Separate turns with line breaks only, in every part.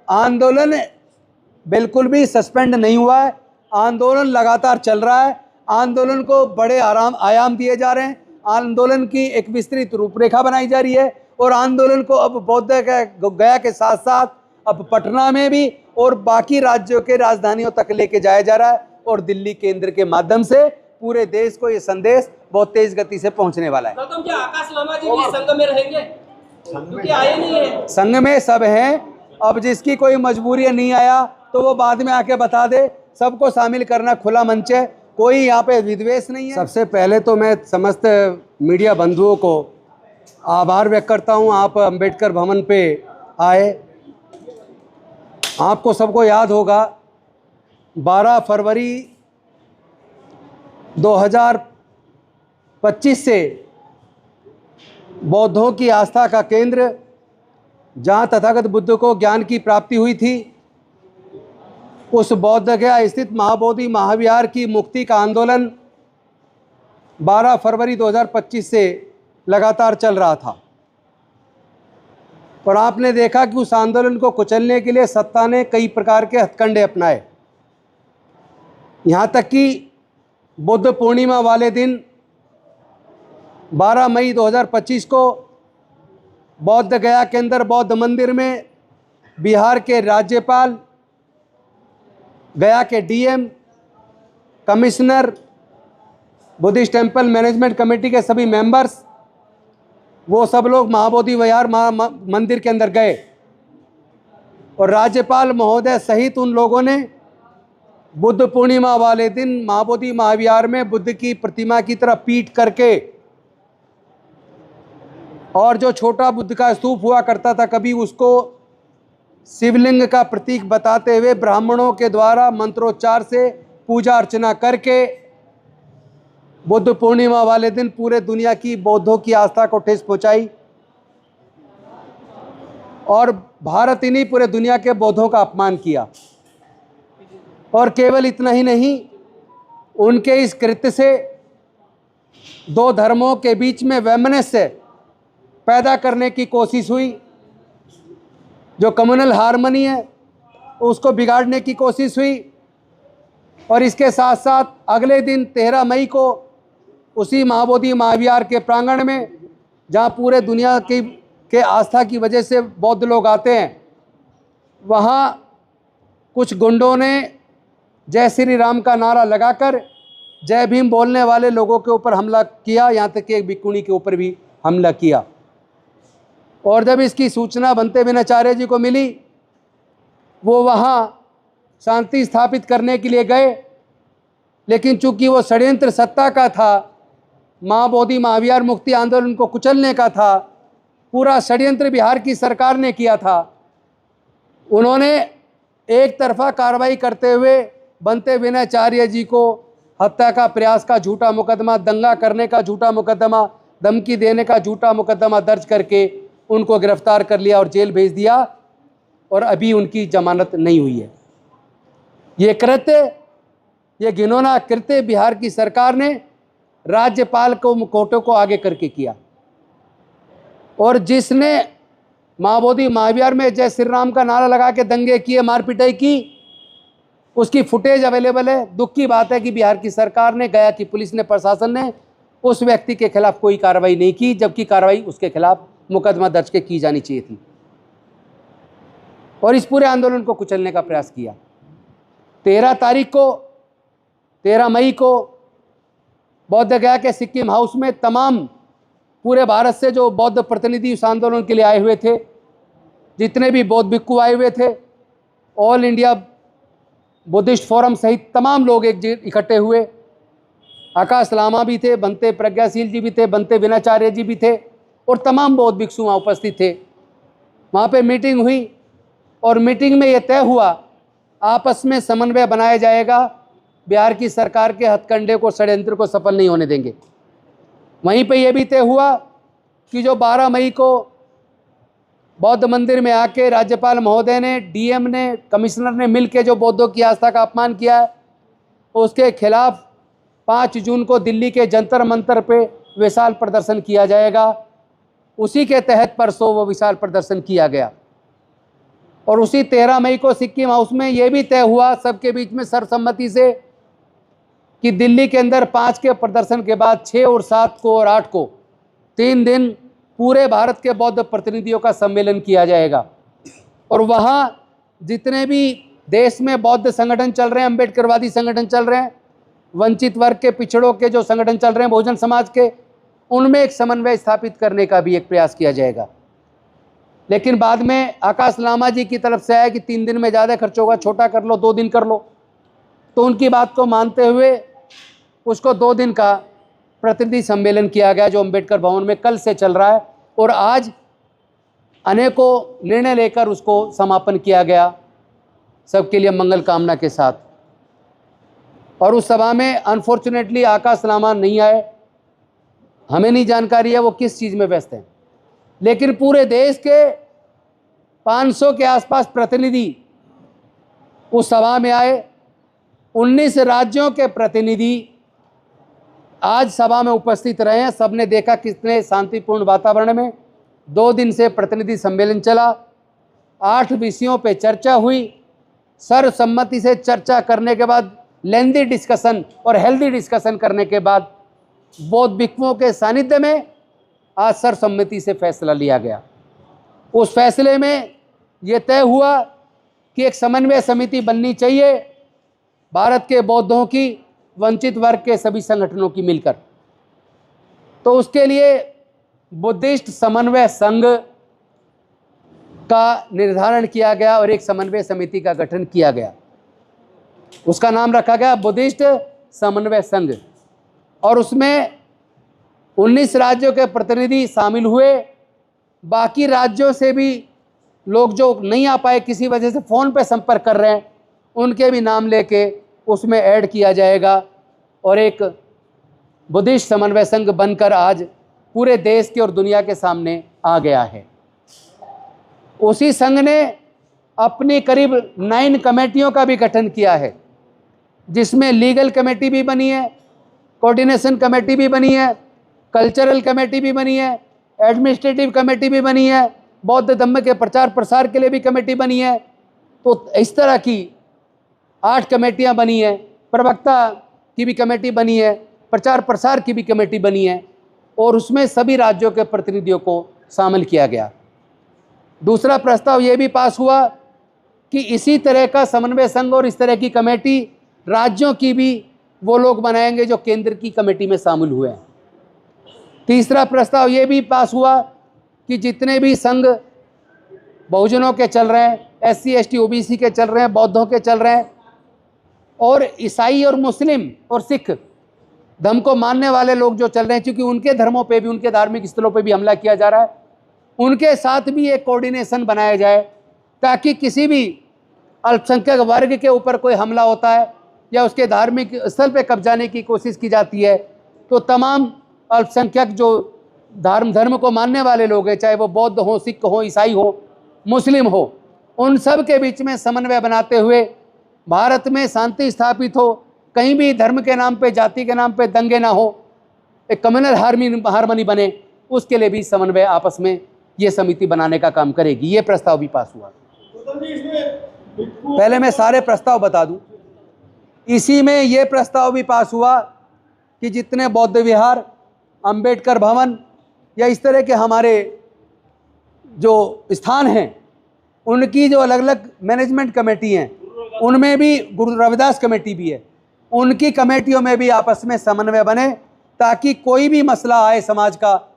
आंदोलन बिल्कुल भी सस्पेंड नहीं हुआ है, आंदोलन लगातार चल रहा है। आंदोलन को बड़े आयाम दिए जा रहे हैं, आंदोलन की एक विस्तृत रूपरेखा बनाई जा रही है और आंदोलन को अब बोध गया के साथ साथ अब पटना में भी और बाकी राज्यों के राजधानियों तक लेके जाया जा रहा है और दिल्ली केंद्र के माध्यम से पूरे देश को ये संदेश बहुत तेज गति से पहुंचने वाला है।
तो क्या आकाश लामा जी भी संघ में रहेंगे? क्योंकि आए नहीं है।
संघ में सब हैं, अब जिसकी कोई मजबूरी नहीं आया तो वो बाद में आके बता दे। सबको शामिल करना खुला मंच है, कोई यहाँ पे विद्वेष नहीं है। सबसे पहले तो मैं समस्त मीडिया बंधुओं को आभार व्यक्त करता हूँ, आप अंबेडकर भवन पे आए। आपको सबको याद होगा 12 फरवरी 2025 से बौद्धों की आस्था का केंद्र, जहाँ तथागत बुद्ध को ज्ञान की प्राप्ति हुई थी, उस बौद्ध गया स्थित महाबोधि महाविहार की मुक्ति का आंदोलन 12 फरवरी 2025 से लगातार चल रहा था। और आपने देखा कि उस आंदोलन को कुचलने के लिए सत्ता ने कई प्रकार के हथकंडे अपनाए। यहाँ तक कि बुद्ध पूर्णिमा वाले दिन 12 मई 2025 को बौद्ध गया के अंदर बौद्ध मंदिर में बिहार के राज्यपाल, गया के DM, commissioner, Buddhist temple management committee के सभी मेंबर्स, वो सब लोग महाबोधि विहार मंदिर के अंदर गए और राज्यपाल महोदय सहित उन लोगों ने बुद्ध पूर्णिमा वाले दिन महाबोधि महाविहार में बुद्ध की प्रतिमा की तरफ पीट करके और जो छोटा बुद्ध का स्तूप हुआ करता था कभी, उसको शिवलिंग का प्रतीक बताते हुए ब्राह्मणों के द्वारा मंत्रोच्चार से पूजा अर्चना करके बुद्ध पूर्णिमा वाले दिन पूरे दुनिया की बौद्धों की आस्था को ठेस पहुंचाई। और भारत ही नहीं, पूरे दुनिया के बौद्धों का अपमान किया। और केवल इतना ही नहीं, उनके इस कृत्य से दो धर्मों के बीच में वैमनस्य पैदा करने की कोशिश हुई। जो कम्युनल हार्मनी है उसको बिगाड़ने की कोशिश हुई। और इसके साथ साथ अगले दिन 13 मई को उसी महाबोधि महाविहार के प्रांगण में, जहाँ पूरे दुनिया के आस्था की वजह से बौद्ध लोग आते हैं, वहाँ कुछ गुंडों ने जय श्री राम का नारा लगाकर जय भीम बोलने वाले लोगों के ऊपर हमला किया। यहाँ तक कि एक भिक्षुणी के ऊपर भी हमला किया। और जब इसकी सूचना बनते विनाचार्य जी को मिली, वो वहाँ शांति स्थापित करने के लिए गए, लेकिन चूंकि वो षड्यंत्र सत्ता का था, महाबोधि महाविहार मुक्ति आंदोलन को कुचलने का था, पूरा षड्यंत्र बिहार की सरकार ने किया था। उन्होंने एक तरफा कार्रवाई करते हुए बनते विनाचार्य जी को हत्या का प्रयास का झूठा मुकदमा, दंगा करने का झूठा मुकदमा, धमकी देने का झूठा मुकदमा दर्ज करके उनको गिरफ्तार कर लिया और जेल भेज दिया। और अभी उनकी जमानत नहीं हुई है। ये कृत्य, ये घिनौना कृत्य बिहार की सरकार ने राज्यपाल को मुखौटों को आगे करके किया। और जिसने महाबोधि महाविहार में जय श्री राम का नारा लगा के दंगे किए, मारपिटाई की, उसकी फुटेज अवेलेबल है। दुख की बात है कि बिहार की सरकार ने, गया की पुलिस ने, प्रशासन ने उस व्यक्ति के खिलाफ कोई कार्रवाई नहीं की, जबकि कार्रवाई उसके खिलाफ मुकदमा दर्ज के की जानी चाहिए थी। और इस पूरे आंदोलन को कुचलने का प्रयास किया। 13 मई को बौद्ध गया के सिक्किम हाउस में तमाम पूरे भारत से जो बौद्ध प्रतिनिधि उस आंदोलन के लिए आए हुए थे, जितने भी बौद्ध भिक्खु आए हुए थे, ऑल इंडिया बुद्धिस्ट फोरम सहित तमाम लोग इकट्ठे हुए। आकाश लामा भी थे, बनते प्रज्ञाशील जी भी थे, बनते विनाचार्य जी भी थे और तमाम बौद्ध भिक्षु वहाँ उपस्थित थे। वहाँ पे मीटिंग हुई और मीटिंग में ये तय हुआ आपस में समन्वय बनाया जाएगा, बिहार की सरकार के हथकंडे को, षड्यंत्र को सफल नहीं होने देंगे। वहीं पे ये भी तय हुआ कि जो 12 मई को बौद्ध मंदिर में आके राज्यपाल महोदय ने, डीएम ने, कमिश्नर ने मिलकर जो बौद्धों की आस्था का अपमान किया है, उसके खिलाफ 5 जून को दिल्ली के जंतर मंतर पे विशाल प्रदर्शन किया जाएगा। उसी के तहत परसों वो विशाल प्रदर्शन किया गया। और उसी 13 मई को सिक्किम हाउस में ये भी तय हुआ सबके बीच में सर्वसम्मति से कि दिल्ली के अंदर 5 के प्रदर्शन के बाद 6 और 7 को और 8 को 3 दिन पूरे भारत के बौद्ध प्रतिनिधियों का सम्मेलन किया जाएगा। और वहाँ जितने भी देश में बौद्ध संगठन चल रहे हैं, अम्बेडकरवादी संगठन चल रहे हैं, वंचित वर्ग के पिछड़ों के जो संगठन चल रहे हैं, बहुजन समाज के, उनमें एक समन्वय स्थापित करने का भी एक प्रयास किया जाएगा। लेकिन बाद में आकाश लामा जी की तरफ से आया कि 3 दिन में ज़्यादा खर्च होगा, छोटा कर लो, 2 दिन कर लो। तो उनकी बात को मानते हुए उसको 2 दिन का प्रतिनिधि सम्मेलन किया गया, जो अम्बेडकर भवन में कल से चल रहा है। और आज अनेकों निर्णय लेकर उसको समापन किया गया, सबके लिए मंगल कामना के साथ। और उस सभा में अनफॉर्चुनेटली आकाश लामा नहीं आए, हमें नहीं जानकारी है वो किस चीज़ में व्यस्त हैं। लेकिन पूरे देश के 500 के आसपास प्रतिनिधि उस सभा में आए। 19 राज्यों के प्रतिनिधि आज सभा में उपस्थित रहे हैं। सबने देखा कितने शांतिपूर्ण वातावरण में 2 दिन से प्रतिनिधि सम्मेलन चला। 8 विषयों पे चर्चा हुई। सर्वसम्मति से चर्चा करने के बाद, लेंदी डिस्कशन और हेल्दी डिस्कशन करने के बाद, बौद्ध भिक्षुओं के सानिध्य में आज सर्वसम्मति से फैसला लिया गया। उस फैसले में ये तय हुआ कि एक समन्वय समिति बननी चाहिए भारत के बौद्धों की, वंचित वर्ग के सभी संगठनों की मिलकर। तो उसके लिए बुद्धिस्ट समन्वय संघ का निर्धारण किया गया और एक समन्वय समिति का गठन किया गया। उसका नाम रखा गया बुद्धिस्ट समन्वय संघ। और उसमें 19 राज्यों के प्रतिनिधि शामिल हुए। बाकी राज्यों से भी लोग जो नहीं आ पाए, किसी वजह से फ़ोन पे संपर्क कर रहे हैं, उनके भी नाम लेके उसमें ऐड किया जाएगा। और एक बुद्धिस्ट समन्वय संघ बनकर आज पूरे देश के और दुनिया के सामने आ गया है। उसी संघ ने अपनी करीब 9 कमेटियों का भी गठन किया है, जिसमें लीगल कमेटी भी बनी है, कोऑर्डिनेशन कमेटी भी बनी है, कल्चरल कमेटी भी बनी है, एडमिनिस्ट्रेटिव कमेटी भी बनी है, बौद्ध धम्म के प्रचार प्रसार के लिए भी कमेटी बनी है। तो इस तरह की 8 कमेटियां बनी हैं। प्रवक्ता की भी कमेटी बनी है, प्रचार प्रसार की भी कमेटी बनी है, और उसमें सभी राज्यों के प्रतिनिधियों को शामिल किया गया। दूसरा प्रस्ताव ये भी पास हुआ कि इसी तरह का समन्वय संघ और इस तरह की कमेटी राज्यों की भी वो लोग बनाएंगे जो केंद्र की कमेटी में शामिल हुए हैं। तीसरा प्रस्ताव ये भी पास हुआ कि जितने भी संघ बहुजनों के चल रहे हैं, SC ST OBC के चल रहे हैं, बौद्धों के चल रहे हैं, और ईसाई और मुस्लिम और सिख धर्म को मानने वाले लोग जो चल रहे हैं, क्योंकि उनके धर्मों पे भी, उनके धार्मिक स्थलों पे भी हमला किया जा रहा है, उनके साथ भी एक कोऑर्डिनेशन बनाया जाए, ताकि किसी भी अल्पसंख्यक वर्ग के ऊपर कोई हमला होता है या उसके धार्मिक स्थल पे कब्जाने की कोशिश की जाती है, तो तमाम अल्पसंख्यक जो धर्म को मानने वाले लोग हैं, चाहे वो बौद्ध हो, सिख हो, ईसाई हो, मुस्लिम हो, उन सब के बीच में समन्वय बनाते हुए भारत में शांति स्थापित हो, कहीं भी धर्म के नाम पे, जाति के नाम पे दंगे ना हो, एक कम्युनल हार्मनी बने, उसके लिए भी समन्वय आपस में ये समिति बनाने का काम करेगी। ये प्रस्ताव भी पास हुआ। पहले मैं सारे प्रस्ताव बता दूं। इसी में ये प्रस्ताव भी पास हुआ कि जितने बौद्ध विहार, अंबेडकर भवन या इस तरह के हमारे जो स्थान हैं, उनकी जो अलग अलग मैनेजमेंट कमेटी हैं, उनमें भी गुरु रविदास कमेटी भी है, उनकी कमेटियों में भी आपस में समन्वय बने, ताकि कोई भी मसला आए समाज का,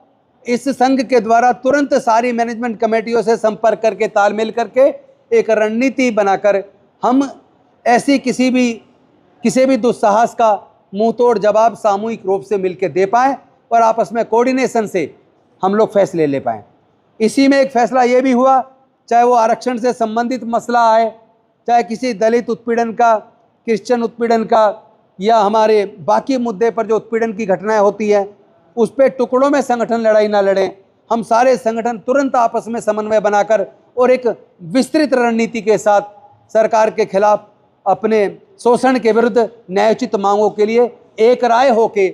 इस संघ के द्वारा तुरंत सारी मैनेजमेंट कमेटियों से संपर्क करके, तालमेल करके एक रणनीति बनाकर हम ऐसी किसी भी दुस्साहस का मुंह तोड़ जवाब सामूहिक रूप से मिलकर दे पाएँ और आपस में कोऑर्डिनेशन से हम लोग फैसले ले पाएँ। इसी में एक फैसला ये भी हुआ, चाहे वो आरक्षण से संबंधित मसला आए, चाहे किसी दलित उत्पीड़न का, क्रिश्चियन उत्पीड़न का, या हमारे बाकी मुद्दे पर जो उत्पीड़न की घटनाएं होती हैं, उस पर टुकड़ों में संगठन लड़ाई ना लड़ें, हम सारे संगठन तुरंत आपस में समन्वय बनाकर और एक विस्तृत रणनीति के साथ सरकार के खिलाफ, अपने शोषण के विरुद्ध न्यायोचित मांगों के लिए एक राय होके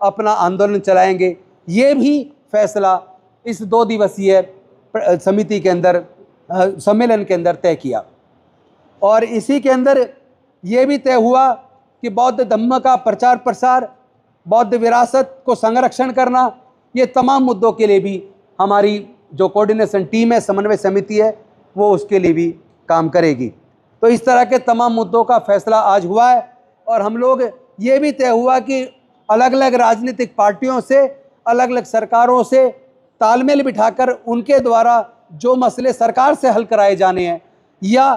अपना आंदोलन चलाएंगे। ये भी फैसला इस 2 दिवसीय समिति के अंदर सम्मेलन के अंदर तय किया। और इसी के अंदर ये भी तय हुआ कि बौद्ध धम्म का प्रचार प्रसार, बौद्ध विरासत को संरक्षण करना, ये तमाम मुद्दों के लिए भी हमारी जो कोऑर्डिनेशन टीम है, समन्वय समिति है, वो उसके लिए भी काम करेगी। तो इस तरह के तमाम मुद्दों का फैसला आज हुआ है। और हम लोग ये भी तय हुआ कि अलग अलग राजनीतिक पार्टियों से, अलग अलग सरकारों से तालमेल बिठाकर उनके द्वारा जो मसले सरकार से हल कराए जाने हैं या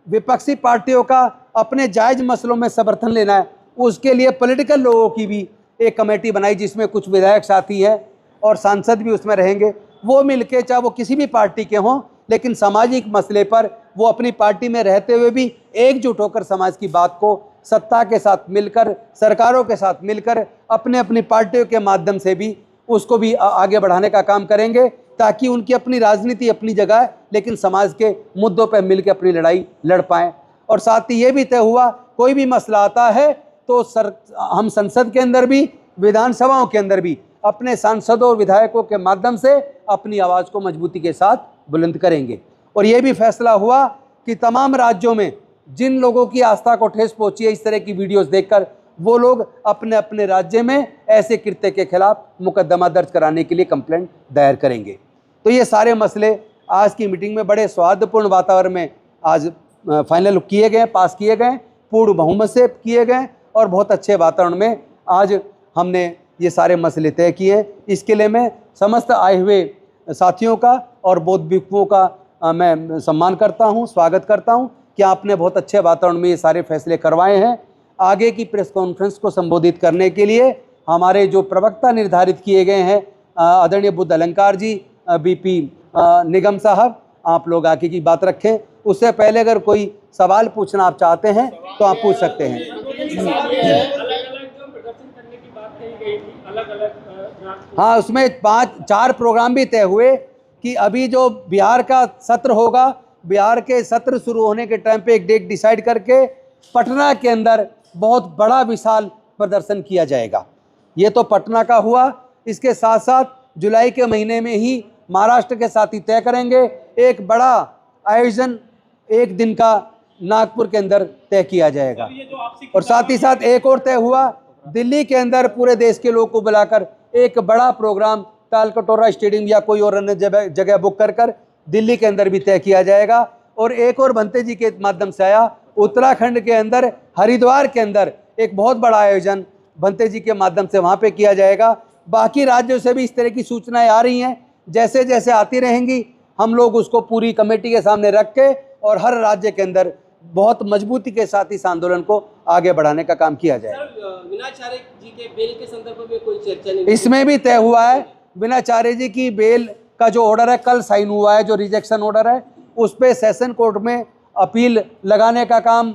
विपक्षी पार्टियों का अपने जायज़ मसलों में समर्थन लेना है, उसके लिए पॉलिटिकल लोगों की भी एक कमेटी बनाई जिसमें कुछ विधायक साथी हैं और सांसद भी उसमें रहेंगे। वो मिलके, चाहे वो किसी भी पार्टी के हों, लेकिन सामाजिक मसले पर वो अपनी पार्टी में रहते हुए भी एकजुट होकर समाज की बात को सत्ता के साथ मिलकर, सरकारों के साथ मिलकर, अपने अपनी पार्टियों के माध्यम से भी उसको भी आगे बढ़ाने का काम करेंगे, ताकि उनकी अपनी राजनीति अपनी जगह है, लेकिन समाज के मुद्दों पर मिलकर अपनी लड़ाई लड़ पाएँ। और साथ ही ये भी तय हुआ, कोई भी मसला आता है तो हम संसद के अंदर भी, विधानसभाओं के अंदर भी अपने सांसदों और विधायकों के माध्यम से अपनी आवाज़ को मजबूती के साथ बुलंद करेंगे। और ये भी फैसला हुआ कि तमाम राज्यों में जिन लोगों की आस्था को ठेस पहुंची है इस तरह की वीडियोस देखकर, वो लोग अपने अपने राज्य में ऐसे कृत्य के खिलाफ मुकदमा दर्ज कराने के लिए कंप्लेंट दायर करेंगे। तो ये सारे मसले आज की मीटिंग में बड़े सौहार्दपूर्ण वातावरण में आज फाइनल किए गए, पास किए गए, पूर्ण बहुमत से किए गए और बहुत अच्छे वातावरण में आज हमने ये सारे मसले तय किए। इसके लिए मैं समस्त आए हुए साथियों का और बौद्ध भिक्षुओं का मैं सम्मान करता हूँ, स्वागत करता हूँ कि आपने बहुत अच्छे वातावरण में ये सारे फैसले करवाए हैं। आगे की प्रेस कॉन्फ्रेंस को संबोधित करने के लिए हमारे जो प्रवक्ता निर्धारित किए गए हैं, आदरणीय बुद्ध अलंकार जी, बीपी निगम साहब, आप लोग आगे की बात रखें। उससे पहले अगर कोई सवाल पूछना आप चाहते हैं तो आप पूछ सकते हैं। हाँ, उसमें 4 प्रोग्राम भी तय हुए कि अभी जो बिहार का सत्र होगा, बिहार के सत्र शुरू होने के टाइम पे एक डेट डिसाइड करके पटना के अंदर बहुत बड़ा विशाल प्रदर्शन किया जाएगा। ये तो पटना का हुआ। इसके साथ साथ जुलाई के महीने में ही महाराष्ट्र के साथ ही तय करेंगे, एक बड़ा आयोजन 1 दिन का नागपुर के अंदर तय किया जाएगा। और साथ ही साथ एक और तय हुआ, दिल्ली के अंदर पूरे देश के लोगों को बुलाकर एक बड़ा प्रोग्राम तालकटोरा स्टेडियम या कोई और अन्य जगह बुक कर दिल्ली के अंदर भी तय किया जाएगा। और एक और भंते जी के माध्यम से आया, उत्तराखंड के अंदर हरिद्वार के अंदर एक बहुत बड़ा आयोजन भंते जी के माध्यम से वहाँ पे किया जाएगा। बाकी राज्यों से भी इस तरह की सूचनाएं आ रही हैं, जैसे जैसे आती रहेंगी हम लोग उसको पूरी कमेटी के सामने रख के और हर राज्य के अंदर बहुत मजबूती के साथ इस आंदोलन को आगे बढ़ाने का काम किया जाए।
विनाचार्य जी के बेल के संदर्भ में कोई चर्चा नहीं?
इसमें भी तय हुआ है, विनाचार्य जी की बेल का जो ऑर्डर है कल साइन हुआ है, जो रिजेक्शन ऑर्डर है उस पर सेशन कोर्ट में अपील लगाने का काम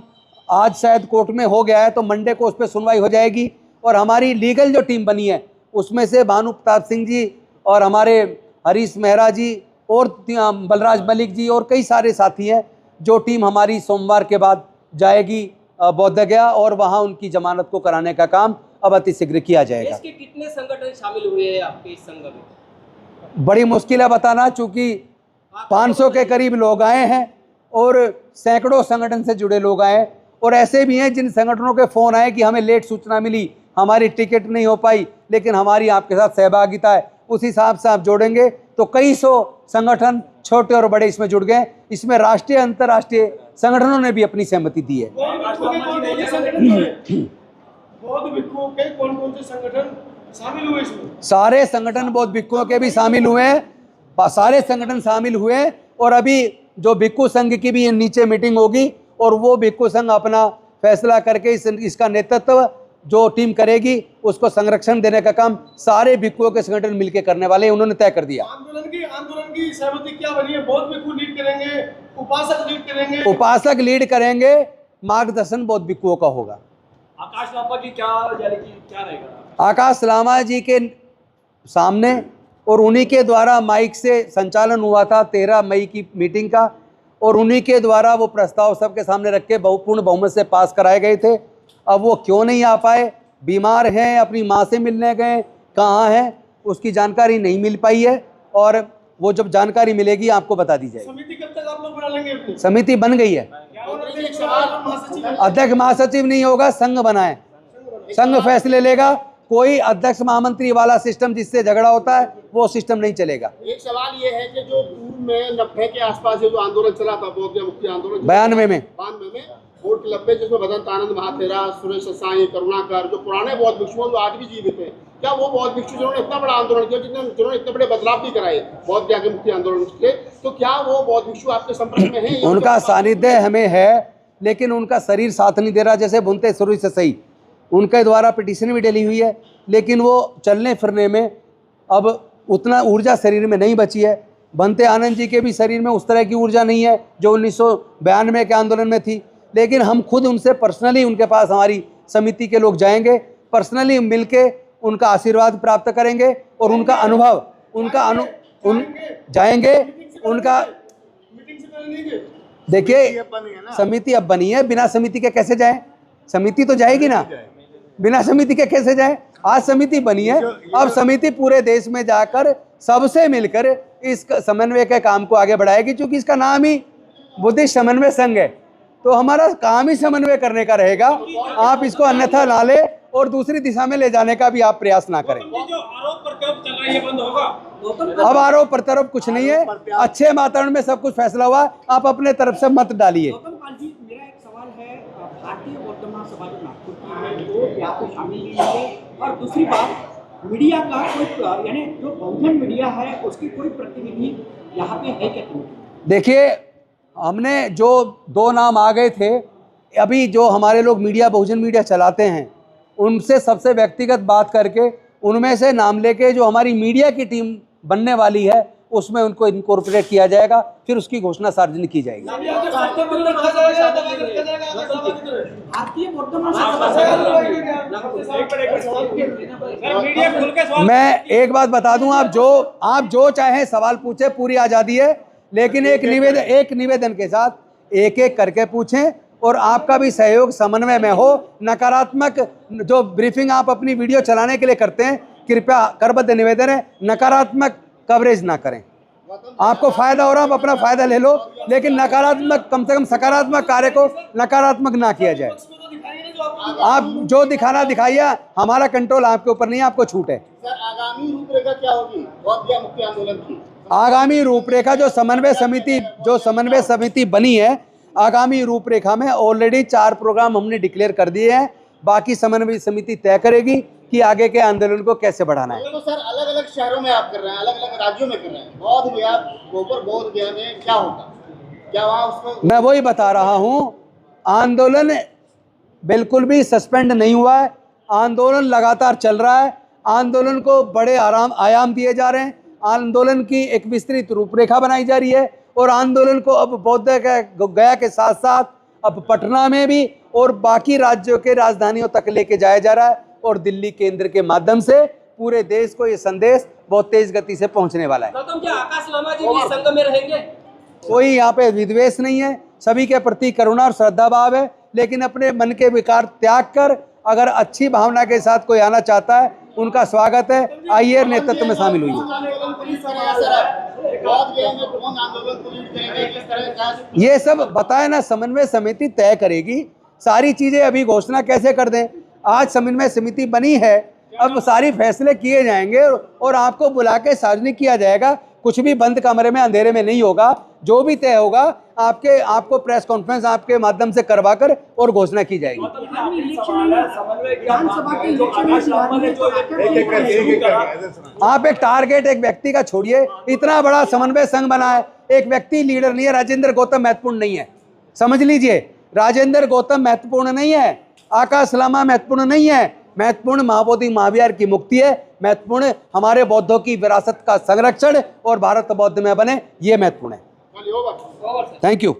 आज शायद कोर्ट में हो गया है, तो मंडे को उस पर सुनवाई हो जाएगी। और हमारी लीगल जो टीम बनी है उसमें से भानु प्रताप सिंह जी और हमारे हरीश मेहरा जी और बलराज मलिक जी और कई सारे साथी हैं, जो टीम हमारी सोमवार के बाद जाएगी बोधगया और वहां उनकी जमानत को कराने का काम अब अति शीघ्र किया जाएगा।
देश के कितने संगठन शामिल हुए हैं आपके इस संघ में?
बड़ी मुश्किल है बताना, चूंकि 500 के करीब लोग आए हैं और सैकड़ों संगठन से जुड़े लोग आए, और ऐसे भी हैं जिन संगठनों के फ़ोन आए कि हमें लेट सूचना मिली, हमारी टिकट नहीं हो पाई, लेकिन हमारी आपके साथ सहभागिता है। उस हिसाब से आप जोड़ेंगे तो कई सौ संगठन छोटे और बड़े इसमें जुड़ गए। इसमें राष्ट्रीय अंतर्राष्ट्रीय संगठनों ने भी अपनी सहमति दी है।
बौद्ध भिक्षुओं के कौन-कौन से संगठन शामिल हुए इसमें?
सारे संगठन बौद्ध भिक्षुओं के भी शामिल हुए हैं, सारे संगठन शामिल हुए। और अभी जो भिक्षु संघ की भी नीचे मीटिंग होगी और वो भिक्षु संघ अपना फैसला करके इसका नेतृत्व जो टीम करेगी उसको संरक्षण देने का काम सारे भिक्षुओं के संगठन मिलकर करने वाले हैं, उन्होंने तय कर दिया।
आंदोलन की सहमति क्या बनी है? बौद्ध भिक्षु लीड करेंगे, उपासक लीड करेंगे?
उपासक लीड करेंगे, मार्गदर्शन बौद्ध भिक्षुओं का होगा।
आकाश लामा की क्या रहेगा?
आकाश लामा जी के सामने और उन्हीं के द्वारा माइक से संचालन हुआ था 13 मई की मीटिंग का, और उन्हीं के द्वारा वो प्रस्ताव सबके सामने रख के पूर्ण बहुमत से पास कराए गए थे। अब वो क्यों नहीं आ पाए, बीमार हैं, अपनी माँ से मिलने गए, कहाँ हैं, उसकी जानकारी नहीं मिल पाई है, और वो जब जानकारी मिलेगी आपको बता दी जाएगी।
समिति कब तक आप लोग बना लेंगे अपनी?
समिति बन गई है,
और एक सवाल महासचिव है।
अध्यक्ष महासचिव नहीं होगा, संघ बनाए, संघ फैसले लेगा। कोई अध्यक्ष महामंत्री वाला सिस्टम जिससे झगड़ा होता है वो सिस्टम नहीं चलेगा।
एक सवाल ये है कि जो पूर्व में 90 के आसपास ये जो आंदोलन चला था, बौद्ध मुक्ति आंदोलन
92 में
बोर्ड क्लब में, जिसमें भदंत आनंद महाथेरा, सुरेश साई, करुणाकर, जो पुराने बौद्ध भिक्षु जो आज भी जीवित हैं, क्या वो बौद्ध भिक्षु जिन्होंने इतना बड़ा आंदोलन किया, जिन्होंने इतने बड़े बदलाव भी कराए बौद्ध ज्ञान मुक्ति आंदोलन के, तो क्या वो बौद्ध भिक्षु आपके संपर्क में हैं?
उनका सानिध्य हमें है, लेकिन उनका शरीर साथ नहीं दे रहा। जैसे बुनते शुरू से सही, उनके द्वारा पिटीशन भी डली हुई है, लेकिन वो चलने फिरने में अब उतना ऊर्जा शरीर में नहीं बची है। बनते आनंद जी के भी शरीर में उस तरह की ऊर्जा नहीं है जो 1992 के आंदोलन में थी। लेकिन हम खुद उनसे पर्सनली, उनके पास हमारी समिति के लोग जाएंगे, पर्सनली मिलके उनका आशीर्वाद प्राप्त करेंगे और उनका अनुभव, जाएंगे उनका।
मीटिंग से पहले नहीं गए?
देखिए, समिति अब बनी है, बिना समिति के कैसे जाए? समिति तो जाएगी ना, बिना समिति के कैसे जाए? आज समिति बनी है, अब समिति पूरे देश में जाकर सबसे मिलकर इस समन्वय के काम को आगे बढ़ाएगी। क्योंकि इसका नाम ही बुद्धिस्ट समन्वय संघ है, तो हमारा काम ही समन्वय करने का रहेगा। आप इसको अन्यथा ना ले और दूसरी दिशा में ले जाने का भी आप प्रयास ना करें।
जो आरोप प्रत्यारोप चल रहा है ये बंद होगा?
अब आरोप प्रत्यारोप कुछ नहीं है, अच्छे वातावरण में सब कुछ फैसला हुआ। आप अपने तरफ से मत डालिए।
गौतम पाल जी, मेरा एक सवाल है, भारतीय बौद्ध महासभा जो नागपुर की है वो क्या आपको शामिल नहीं है? और दूसरी बात, मीडिया का कोई, यानी जो बहुजन मीडिया है उसकी कोई प्रतिनिधि यहाँ पे है क्या?
देखिए, हमने जो 2 नाम आ गए थे, अभी जो हमारे लोग मीडिया, बहुजन मीडिया चलाते हैं, उनसे सबसे व्यक्तिगत बात करके उनमें से नाम लेके जो हमारी मीडिया की टीम बनने वाली है उसमें उनको इनकॉर्पोरेट किया जाएगा, फिर उसकी घोषणा सार्वजनिक की जाएगी।
भारतीय बौद्ध महासभा
मैं एक बात बता दूं, आप जो चाहें सवाल पूछे, पूरी आज़ादी है, लेकिन एक निवेदन के साथ एक एक करके पूछें और आपका भी सहयोग समन्वय में हो। नकारात्मक जो ब्रीफिंग आप अपनी वीडियो चलाने के लिए करते हैं, कृपया करबद्ध निवेदन है, नकारात्मक कवरेज ना करें। आपको फायदा हो रहा है, आप अपना फायदा ले लो, लेकिन नकारात्मक, कम से कम सकारात्मक कार्य को नकारात्मक ना किया जाए। आप जो दिखाना दिखाइए, हमारा कंट्रोल आपके ऊपर नहीं है, आपको छूट है।
सर, आगामी रूपरेखा क्या होगी बौद्ध ज्ञान मुक्ति आंदोलन की?
आगामी रूपरेखा जो समन्वय समिति बनी है, आगामी रूपरेखा में ऑलरेडी 4 प्रोग्राम हमने डिक्लेयर कर दिए हैं। बाकी समन्वय समिति तय करेगी कि आगे के आंदोलन को कैसे बढ़ाना है।
तो सर, अलग अलग शहरों में आप कर रहे हैं, अलग अलग राज्यों में कर रहे हैं, बौद्ध गया, गोपर बौद्ध गया में क्या होगा? क्या वहाँ उसको? मैं
वही बता रहा हूँ, आंदोलन बिल्कुल भी सस्पेंड नहीं हुआ है, आंदोलन लगातार चल रहा है। आंदोलन को बड़े आयाम दिए जा रहे हैं, आंदोलन की एक विस्तृत रूपरेखा बनाई जा रही है और आंदोलन को अब बौद्ध गया के साथ साथ अब पटना में भी और बाकी राज्यों के राजधानियों तक लेके जाया जा रहा है और दिल्ली केंद्र के माध्यम से पूरे देश को ये संदेश बहुत तेज गति से पहुंचने वाला है।
गौतम, क्या आकाश लामा जी भी संघ में रहेंगे?
कोई यहाँ पे विद्वेष नहीं है, सभी के प्रति करुणा और श्रद्धा भाव है, लेकिन अपने मन के विकार त्याग कर अगर अच्छी भावना के साथ कोई आना चाहता है, उनका स्वागत है। आइए, नेतृत्व में शामिल हुई। ये सब बताए ना, समन्वय समिति तय करेगी सारी चीजें। अभी घोषणा कैसे कर दें? आज समन्वय समिति बनी है, अब सारी फैसले किए जाएंगे और आपको बुला के सार्वजनिक किया जाएगा। कुछ भी बंद कमरे में, अंधेरे में नहीं होगा। जो भी तय होगा आपको प्रेस कॉन्फ्रेंस आपके माध्यम से करवा कर और घोषणा की जाएगी। आप एक टारगेट एक व्यक्ति का छोड़िए, इतना बड़ा समन्वय संघ बना है, एक व्यक्ति लीडर नहीं है। राजेंद्र गौतम महत्वपूर्ण नहीं है, समझ लीजिए। राजेंद्र गौतम महत्वपूर्ण नहीं है, आकाश लामा महत्वपूर्ण नहीं है। महत्वपूर्ण महाबोधि महावीर की मुक्ति है, महत्वपूर्ण हमारे बौद्धों की विरासत का संरक्षण और भारत बौद्ध में बने, ये महत्वपूर्ण है। Thank you.